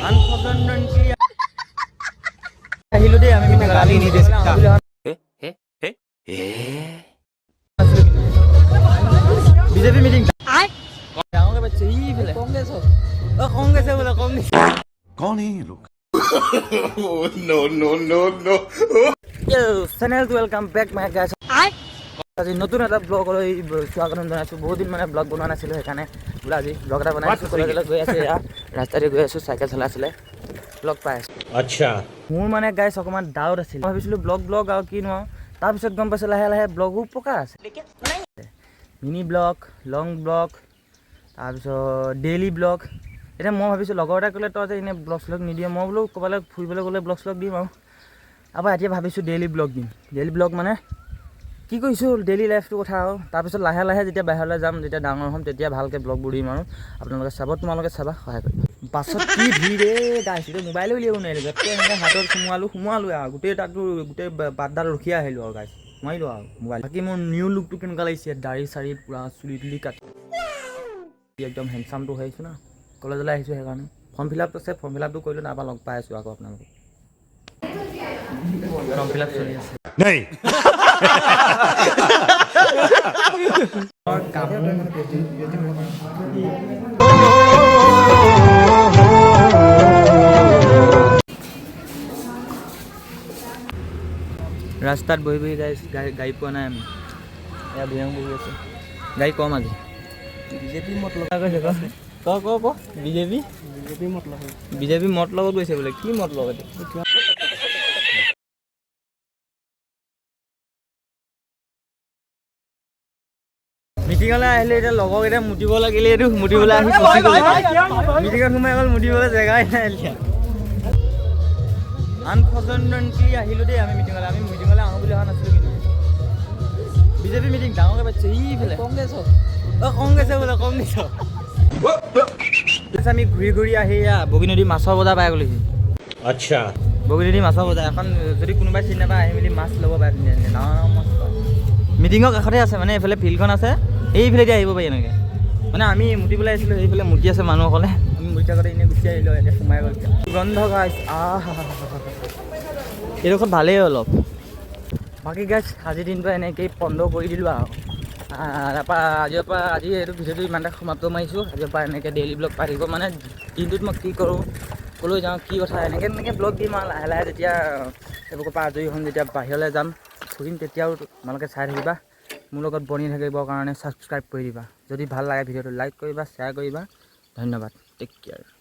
Unfortunately, আহিলো দেই আমি কিন্তু গালি নিদে বিজেপি মিটিং ডাঙৰকে পাতিছে ইফালে কংগ্ৰেছ কংগ্ৰেছে বোলে কংগ্ৰেছ कौन है ये लोग No, no, no, no. Channel welcome back my guys আজি নতুন এটা ব্লগ লৈ স্বাগতম জনাইছোঁ বহুত দিন মানে ব্লগ বনোৱা নাছিলোঁ সেইকাৰণে বোলে আজি ব্লগ এটা বনাইছোঁ কলেজলৈ গৈ আছোঁ এয়া ৰাস্তাতে গৈ আছোঁ চাইকেল চলাই আছিলে ব্লগ পাই আছোঁ আচ্ছা মোৰ মানে গাইছ অকণমান ডাউট আছিল মই ভাবিছিলোঁ ব্লগ আৰু কিনো আৰু তাৰপিছত গম পাইছোঁ লাহে লাহে ব্লগো প্ৰকাৰ আছে মিনি ব্লগ লং ব্লগ তাৰপিছত ডেইলি ব্লগ এতিয়া মই ভাবিছোঁ লগৰ এটা ক'লে তই যে এনেই ব্লগ শ্লগ নিদিয়ে মই বোলো ক'ৰবালৈ ফুৰিবলৈ গ'লে ব্লগ শ্লগ দিম আৰু এতিয়া ভাবিছোঁ ডেইলি ব্লগ দিম ডেইলি ব্লগ মানে কি কৰিছোঁ ডেইলি লাইফটোৰ কথা আৰু তাৰপিছত লাহে লাহে যেতিয়া বাহিৰলৈ যাম যেতিয়া ডাঙৰ হ'ম তেতিয়া ভালকৈ ব্লগবোৰ দিম আৰু আপোনালোকে চাব তোমালোকে চাবা সহায় কৰিবা পাছত কি ভিৰে গাইছোঁ মোবাইলো উলিয়াব নোৱাৰিলোঁ গোটেই এনেকৈ হাতত সোমোৱালোঁ আৰু গোটেই তাতো গোটেই বাটডাল ৰখি আহিলোঁ আৰু গাইছ নোৱাৰিলোঁ আৰু মোবাইল বাকী মোৰ নিউ লুকটো কেনেকুৱা লাগিছে দাড়ি চাৰি পূৰা চুলি তুলি কাটি একদম হেণ্ডচামটো হৈ আহিছোঁ না কলেজলৈ আহিছোঁ সেইকাৰণে ফৰ্ম ফিল আপ আছে ফৰ্ম ফিল আপটো কৰিলোঁ তাৰপৰা লগ পাই আছোঁ আকৌ আপোনালোকক ফৰ্ম ফিল আপ চলি আছে नहीं ৰাস্তাত বহি বহি গাড়ী পোৱা নাই আমি এয়া বিহং বহি আছোঁ গাড়ী কম আজি বিজেপি মত লগা গৈছে ক বিজেপি মত লগত গৈছে বোলে কি মত লগতে মিটিঙলৈ আহিলে এতিয়া লগৰকেইটা মুতিব লাগিলে এইটো মুতিবলৈ আহি পচি গ'ল মিটিঙত সোমাই গ'ল মুতিবলৈ জেগাই নাই এতিয়া আনফৰ্চুনেটলি আহিলোঁ দেই আমি মিটিঙলৈ আহোঁ বুলি অহা নাছিলোঁ কিন্তু বিজেপি মিটিং ডাঙৰকৈ পাতিছে ইফালে কংগ্ৰেছে বোলে কংগ্ৰেছ আমি ঘূৰি ঘূৰি আহি বগীনদী মাছৰ বজাৰ পাই গ'লোহি আচ্ছা বগীনদী মাছৰ বজাৰ এখন যদি কোনোবাই চিনি নাপায় আহি মেলি মাছ ল'ব পাৰে ধুনীয়া ধুনীয়া ডাঙৰ মাছ মিটিঙৰ কাষতে আছে মানে এইফালে ফিল্ডখন আছে এইফালেদি আহিব পাৰি এনেকৈ মানে আমি মুতিবলৈ আহিছিলোঁ সেইফালে মুতি আছে মানুহসকলে আমি মুতি থাকোঁতে এনেই গুচি আহিলোঁ এতিয়া সোমাই গ'ল গন্ধ গাইছ এইডোখৰত ভালেই অলপ বাকী গাইছ আজিৰ দিনটো এনেকৈয়ে বন্ধ কৰি দিলোঁ আৰু তাৰপৰা আজি এইটো ভিডিঅ'টো ইমানটা সমাপ্ত মাৰিছোঁ আজিৰ পৰা এনেকৈ ডেইলি ব্লগ পাই থাকিব মানে দিনটোত মই কি কৰোঁ ক'লৈ যাওঁ কি কথা এনেকৈ ব্লগ দিম আৰু লাহে লাহে যেতিয়া সেইবোৰৰ পৰা আজৰি হ'ম যেতিয়া বাহিৰলৈ যাম ফুৰিম তেতিয়াও তোমালোকে চাই থাকিবা মোৰ লগত বনি থাকিবৰ কাৰণে ছাবস্ক্ৰাইব কৰি দিবা যদি ভাল লাগে ভিডিঅ'টো লাইক কৰিবা শ্বেয়াৰ কৰিবা ধন্যবাদ টেক কেয়াৰ